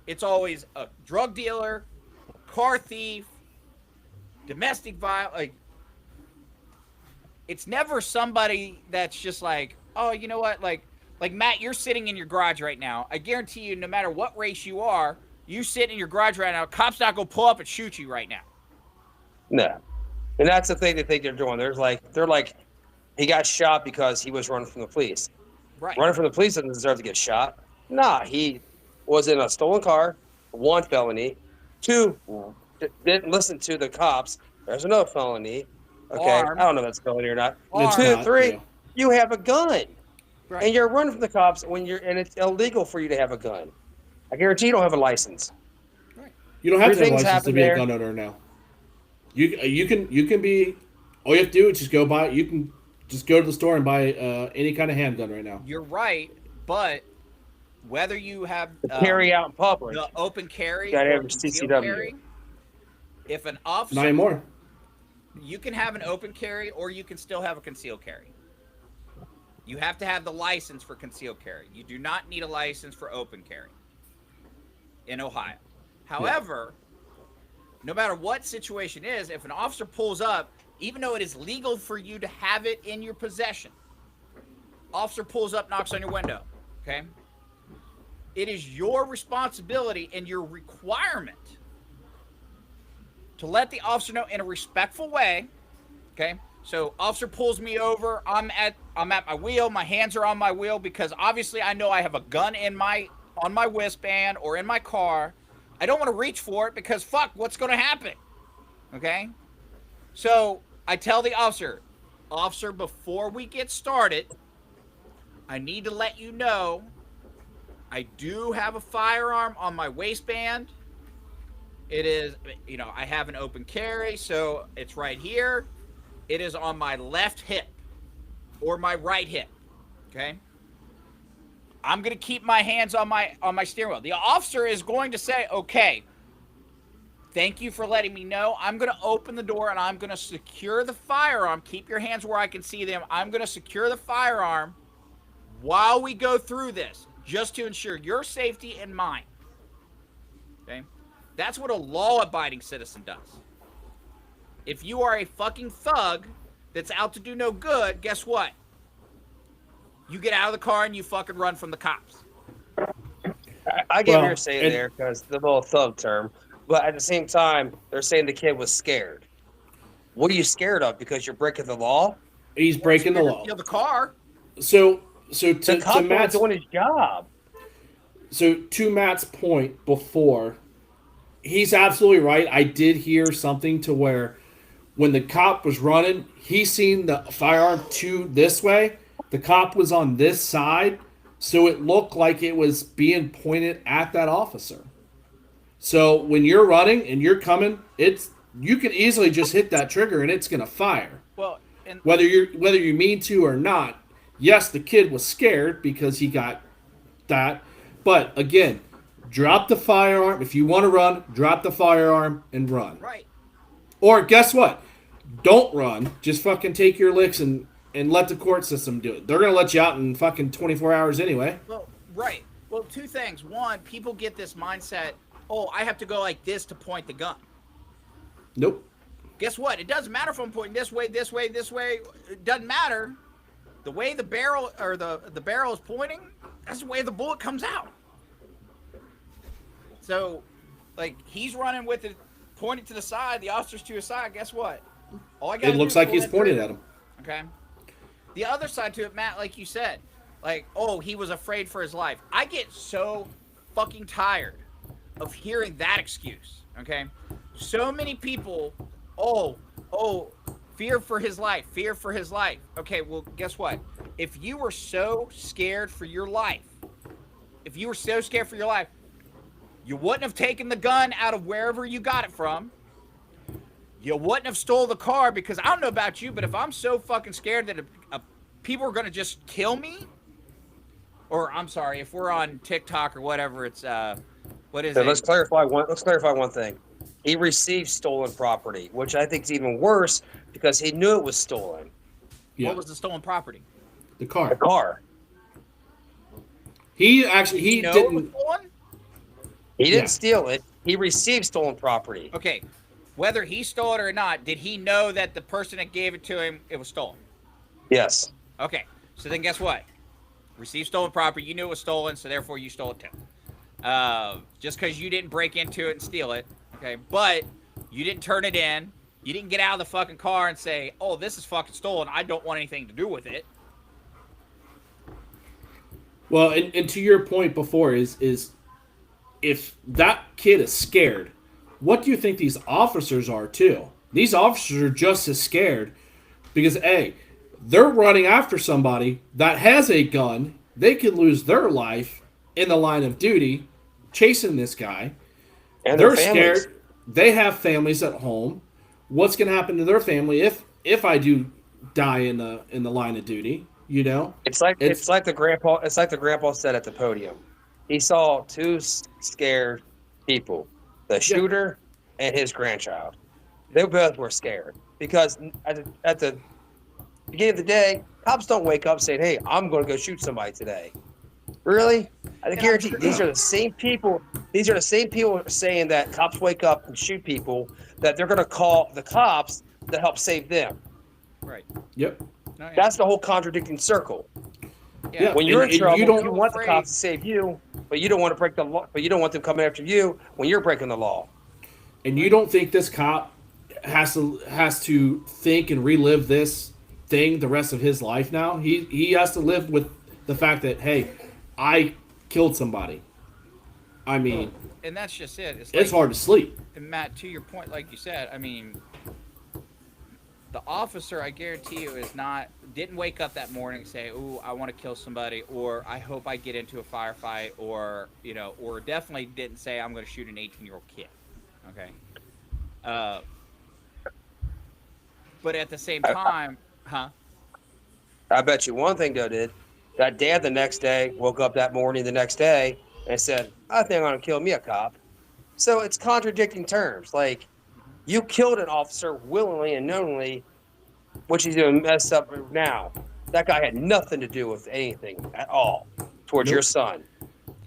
It's always a drug dealer, car thief, domestic violence. Like, it's never somebody that's just like, oh, you know what? Like Matt, you're sitting in your garage right now. I guarantee you, no matter what race you are, you sit in your garage right now. Cop's not gonna pull up and shoot you right now. No, and that's the thing they think they're doing. They're like, he got shot because he was running from the police. Right. Running from the police doesn't deserve to get shot. Nah, he was in a stolen car, 1 felony, 2 didn't listen to the cops. There's another felony. Okay, Armed. I don't know if that's a felony or not. Armed. 2, 3, yeah. you have a gun, Right. and you're running from the cops and it's illegal for you to have a gun. I guarantee you don't have a license. You don't have to have a Everything's license to happened be a there. gun owner now. You can be. All you have to do is just go buy. You can just go to the store and buy any kind of handgun right now. You're right, but whether you have Carry out in public. the open carry You gotta or have your concealed CCW. carry, if an officer, Not anymore. you can have an open carry or you can still have a concealed carry. You have to have the license for concealed carry. You do not need a license for open carry in Ohio. However, no matter what situation is, if an officer pulls up, even though it is legal for you to have it in your possession, officer pulls up, knocks on your window, okay? It is your responsibility and your requirement to let the officer know in a respectful way, okay? So officer pulls me over, I'm at my wheel, my hands are on my wheel because obviously I know I have a gun on my waistband or in my car. I don't want to reach for it because fuck, what's going to happen? Okay? So I tell the officer, before we get started, I need to let you know I do have a firearm on my waistband. It is, I have an open carry, so it's right here. It is on my left hip or my right hip, okay? I'm going to keep my hands on my steering wheel. The officer is going to say, okay, thank you for letting me know. I'm going to open the door and I'm going to secure the firearm. Keep your hands where I can see them. I'm going to secure the firearm while we go through this, just to ensure your safety and mine. Okay? That's what a law-abiding citizen does. If you are a fucking thug that's out to do no good, guess what? You get out of the car and you fucking run from the cops. I get Well, what you're saying and- there because the little thug term, but at the same time, they're saying the kid was scared. What are you scared of? Because you're breaking the law? He's breaking the law. Steal the car. So The to cop Matt's was doing his job. to Matt's point before, he's absolutely right. I did hear something to where when the cop was running, he seen the firearm to this way. The cop was on this side, so it looked like it was being pointed at that officer. So when you're running and you're coming, you can easily just hit that trigger and it's gonna fire. Well, and Whether you mean to or not. Yes, the kid was scared because he got that. But again, drop the firearm. If you want to run, drop the firearm and run. right. Or guess what? Don't run. Just fucking take your licks and let the court system do it. They're going to let you out in fucking 24 hours anyway. Well, right. Well, two things. One, people get this mindset, oh, I have to go like this to point the gun. Nope. Guess what? It doesn't matter if I'm pointing this way, this way, this way. It doesn't matter. The way the barrel or the barrel is pointing, that's the way the bullet comes out. So, like, he's running with it pointed to the side, the officer's to his side. Guess what? All I got. It looks like he's pointed at him. Okay. The other side to it, Matt, like you said, like, oh, he was afraid for his life. I get so fucking tired of hearing that excuse. Okay. So many people, oh, fear for his life, fear for his life. Okay, well, guess what? If you were so scared for your life, you wouldn't have taken the gun out of wherever you got it from. You wouldn't have stole the car, because I don't know about you, but if I'm so fucking scared that people are going to just kill me, or I'm sorry, if we're on TikTok or whatever, it's, what is it? Let's clarify one thing. He received stolen property, which I think is even worse because he knew it was stolen. Yeah. What was the stolen property? The car. The car. He actually he know it was didn't. stolen? He didn't Yeah. steal it. He received stolen property. Okay, whether he stole it or not, did he know that the person that gave it to him, it was stolen? Yes. Okay, so then guess what? Received stolen property, you knew it was stolen, so therefore you stole it too. Just because you didn't break into it and steal it, okay, but you didn't turn it in, you didn't get out of the fucking car and say, oh, this is fucking stolen, I don't want anything to do with it. Well, and to your point before is if that kid is scared, what do you think these officers are too? These officers are just as scared because A, they're running after somebody that has a gun. They could lose their life in the line of duty chasing this guy. And They're their families. scared. They have families at home. What's going to happen to their family if I do die in the line of duty? You know, It's like the grandpa said at the podium. He saw two scared people, the shooter and his grandchild. They both were scared because at the beginning of the day, cops don't wake up saying, "Hey, I'm going to go shoot somebody today." Really? I guarantee these are the same people. These are the same people saying that cops wake up and shoot people. That they're going to call the cops to help save them. Right. Yep. No, yeah. That's the whole contradicting circle. Yeah. When you're And in trouble, you you, don't- want the cops to save you, but you don't want to break the law. But you don't want them coming after you when you're breaking the law. And you don't think this cop has to think and relive this thing the rest of his life now? He has to live with the fact that, hey, I killed somebody. I mean, And that's just it. It's it's hard to sleep. And Matt, to your point, like you said, I mean, the officer, I guarantee you, didn't wake up that morning and say, "Ooh, I want to kill somebody," or "I hope I get into a firefight," or or definitely didn't say, "I'm going to shoot an 18-year-old kid." Okay. But at the same time, I bet you one thing though did that dad the next day woke up that morning the next day and said, "I think I'm going to kill me a cop." So it's contradicting terms. Like you killed an officer willingly and knowingly, which he's doing messed up now. That guy had nothing to do with anything at all towards your son.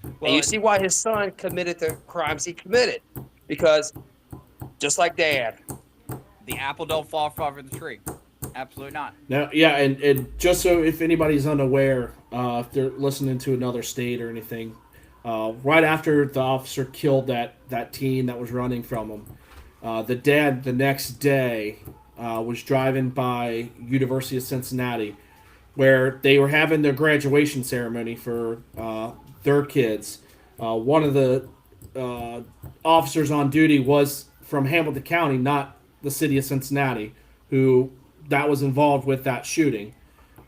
well, And you see why his son committed the crimes he committed. Because just like dad, the apple don't fall far from the tree. Absolutely not. Now, yeah, and just so if anybody's unaware, if they're listening to another state or anything, right after the officer killed that teen that was running from him, the dad the next day was driving by University of Cincinnati, where they were having their graduation ceremony for their kids. One of the officers on duty was from Hamilton County, not the city of Cincinnati, who that was involved with that shooting.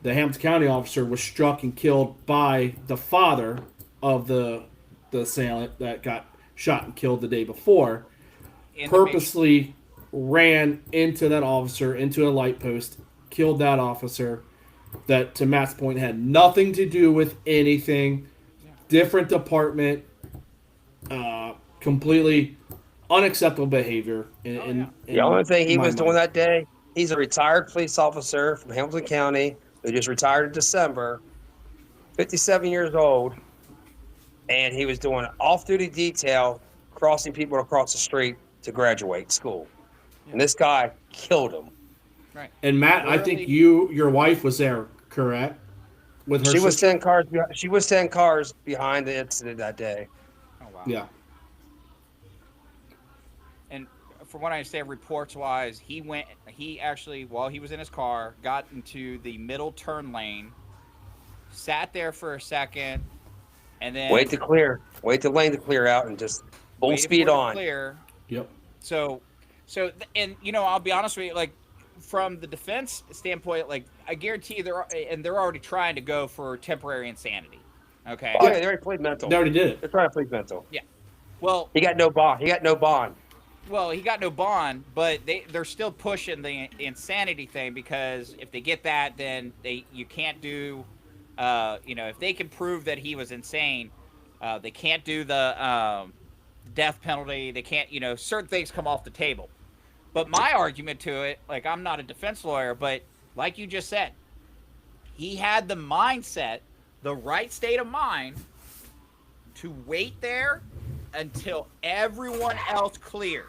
The Hamilton County officer was struck and killed by the father of the assailant that got shot and killed the day before. And Purposely ran into that officer, into a light post, killed that officer. That, to Matt's point, had nothing to do with anything. Different department. Completely unacceptable behavior. the only thing he was doing that day, he's a retired police officer from Hamilton County who just retired in December, 57 years old, and he was doing off-duty detail, crossing people across the street to graduate school. And this guy killed him. Right. And Matt, I think your wife was there, correct? With her She was sister? 10 cars. She was 10 cars behind the incident that day. Oh wow. Yeah. And from what I understand, reports-wise, he actually, while he was in his car, got into the middle turn lane, sat there for a second, and then Wait the lane to clear out, and just full waited speed for it to on. clear. Yep. So, and I'll be honest with you, like from the defense standpoint, like I guarantee you they're already trying to go for temporary insanity. Okay. Oh, yeah, they already played mental. They already did it. They're trying to plead mental. Well, He got no bond. He got no bond. he got no bond, but they're still pushing the insanity thing because if they get that, then you can't do, if they can prove that he was insane, they can't do the death penalty. They can't, certain things come off the table. But my argument to it, like, I'm not a defense lawyer, but like you just said, he had the mindset, the right state of mind to wait there until everyone else cleared.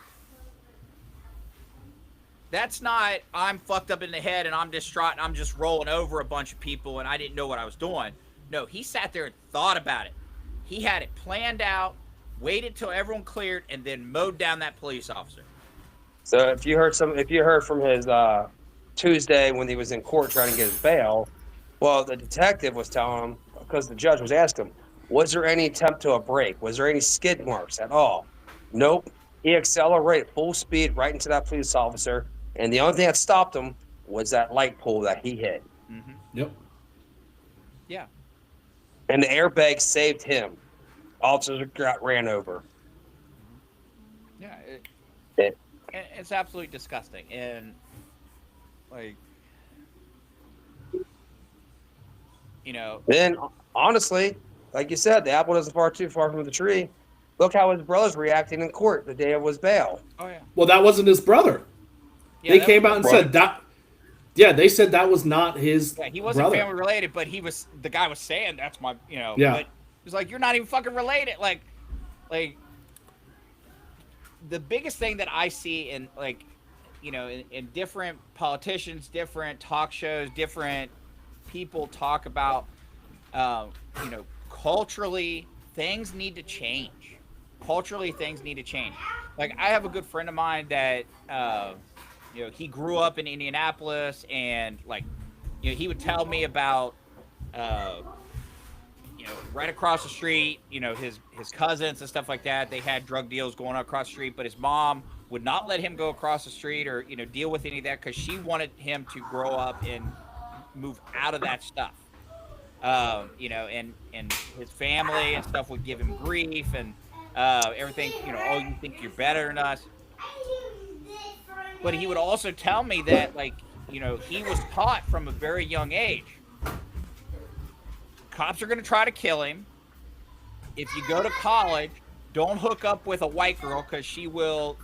That's not, I'm fucked up in the head and I'm distraught and I'm just rolling over a bunch of people and I didn't know what I was doing. No, he sat there and thought about it. He had it planned out, waited till everyone cleared, and then mowed down that police officer. So if you heard from his Tuesday when he was in court trying to get his bail, well, the detective was telling him, because the judge was asking him, was there any attempt to a break? Was there any skid marks at all? Nope. He accelerated full speed right into that police officer, and the only thing that stopped him was that light pole that he hit. Mm-hmm. Yep. Yeah. And the airbag saved him. Officers got ran over. Yeah. Yeah. It's absolutely disgusting. And, like, Then, honestly, like you said, the apple isn't too far from the tree. Look how his brother's reacting in court the day of his bail. Oh, yeah. Well, that wasn't his brother. Yeah, They came out and said that. Yeah, they said that was not his. Yeah, he wasn't brother. family related, but the guy was saying that's my, Yeah. But he was like, you're not even fucking related. Like, the biggest thing that I see in, like, in different politicians, different talk shows, different people talk about, culturally, things need to change. Culturally, things need to change. Like, I have a good friend of mine that, he grew up in Indianapolis, and, like, he would tell me about, right across the street, his cousins and stuff like that. They had drug deals going on across the street, but his mom would not let him go across the street or, deal with any of that because she wanted him to grow up and move out of that stuff. And his family and stuff would give him grief and everything, oh, you think you're better than us. But he would also tell me that, like, he was taught from a very young age. Cops are going to try to kill him. If you go to college, don't hook up with a white girl because she'll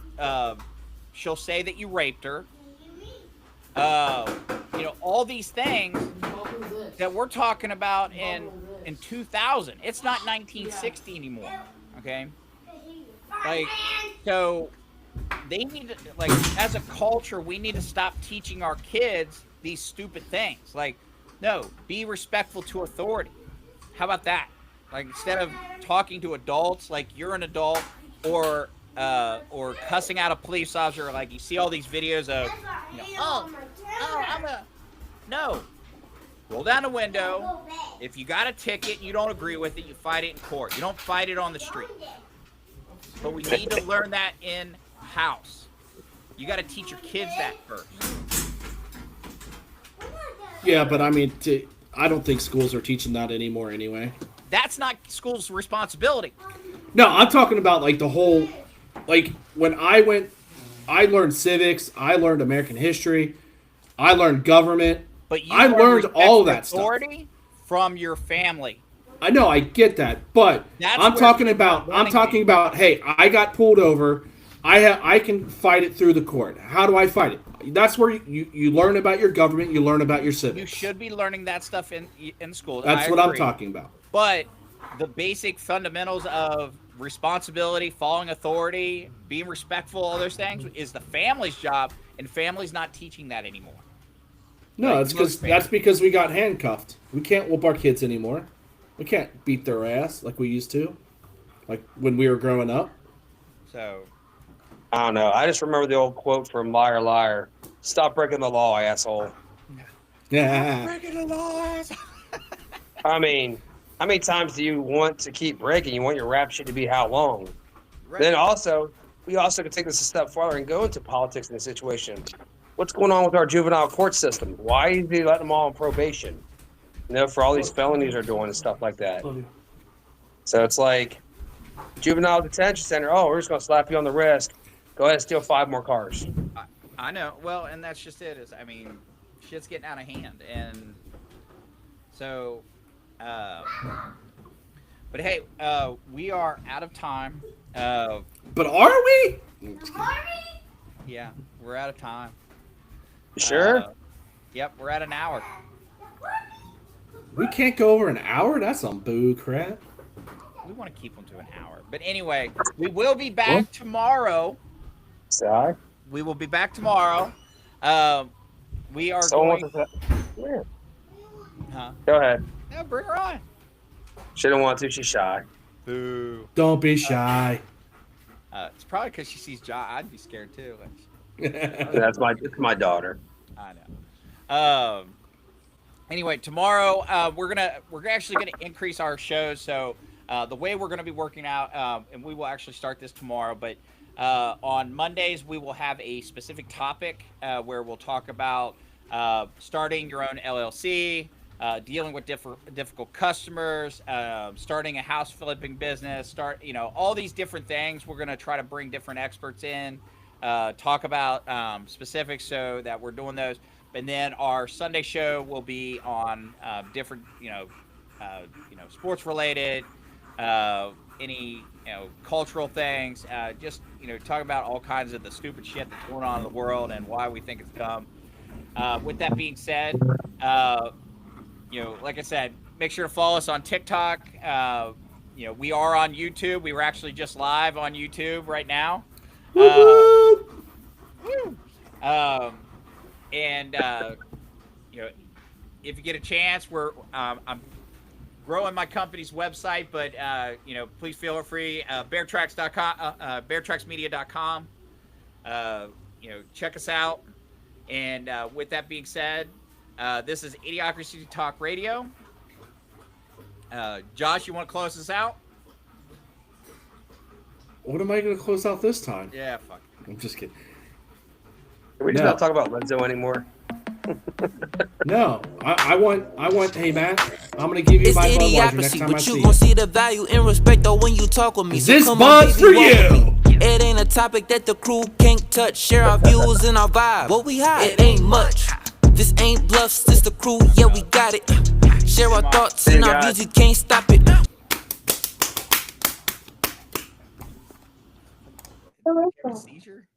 say that you raped her. All these things that we're talking about in 2000. It's not 1960 anymore. Okay? Like, so they need to, like, as a culture, we need to stop teaching our kids these stupid things. Like, no, be respectful to authority. How about that? Like, instead of talking to adults like you're an adult, or cussing out a police officer, like you see all these videos of, no. Roll down the window. If you got a ticket, you don't agree with it, you fight it in court. You don't fight it on the street. But we need to learn that in house. You got to teach your kids that first. Yeah, but I mean, I don't think schools are teaching that anymore anyway. That's not school's responsibility. No, I'm talking about, like, the whole, like, when I learned civics, I learned American history, I learned government. But I learned all of that authority stuff from your family. I know, I get that, but I'm talking about, hey, I got pulled over. I can fight it through the court. How do I fight it? That's where you learn about your government. You learn about your civics. You should be learning that stuff in school. That's what I'm talking about. But the basic fundamentals of responsibility, following authority, being respectful, all those things is the family's job, and family's not teaching that anymore. No, that's because we got handcuffed. We can't whoop our kids anymore. We can't beat their ass like we used to, like when we were growing up. So, I don't know. I just remember the old quote from Liar Liar. Stop breaking the law, asshole. Yeah. breaking the laws. I mean, how many times do you want to keep breaking? You want your rap shit to be how long? Right. Then also, we also can take this a step farther and go into politics in this situation. What's going on with our juvenile court system? Why is he letting them all on probation? For all these felonies they're doing and stuff like that. So it's like, juvenile detention center, oh, we're just going to slap you on the wrist. Go ahead and steal 5 more cars. I know. Well, and that's just it. Shit's getting out of hand. And so, But hey, we are out of time. But are we? Yeah, we're out of time. You sure? Yep, we're at an hour. We can't go over an hour? That's some boo crap. We want to keep them to an hour. But anyway, we will be back tomorrow. Sorry. We will be back tomorrow. We are Someone going... wants to. Yeah. Huh? Go ahead. Yeah, bring her on. She didn't want to. She's shy. Boo. Don't be shy. It's probably because she sees Josh. I'd be scared too. That's my daughter. I know. Anyway, tomorrow we're actually gonna increase our shows. So the way we're gonna be working out, and we will actually start this tomorrow. But on Mondays we will have a specific topic where we'll talk about starting your own LLC, dealing with difficult customers, starting a house flipping business, all these different things. We're gonna try to bring different experts in, talk about specifics so that we're doing those. And then our Sunday show will be on different, sports related, any, cultural things, just, talk about all kinds of the stupid shit that's going on in the world and why we think it's dumb. With that being said, like I said, make sure to follow us on TikTok. We are on YouTube. We were actually just live on YouTube right now. And if you get a chance, I'm growing my company's website, but please feel free. Beartracks.com, beartracksmedia.com. Check us out. And with that being said, this is Idiocracy Talk Radio. Josh, you want to close us out? What am I going to close out this time? Yeah, fuck. I'm just kidding. Can we just not talk about Lenzo anymore? No, I want. Hey Matt, I'm gonna give you It's my Budweiser next idiocracy, time I but see you you. gon' see the value and respect though when you talk with me. So This come bud's on, for baby, walk you. with me. It ain't a topic that the crew can't touch. Share our views and our vibe. What we hide, it ain't much. This ain't bluffs, this the crew, yeah we got it. Share our thoughts and our views, you can't stop it. Seizure?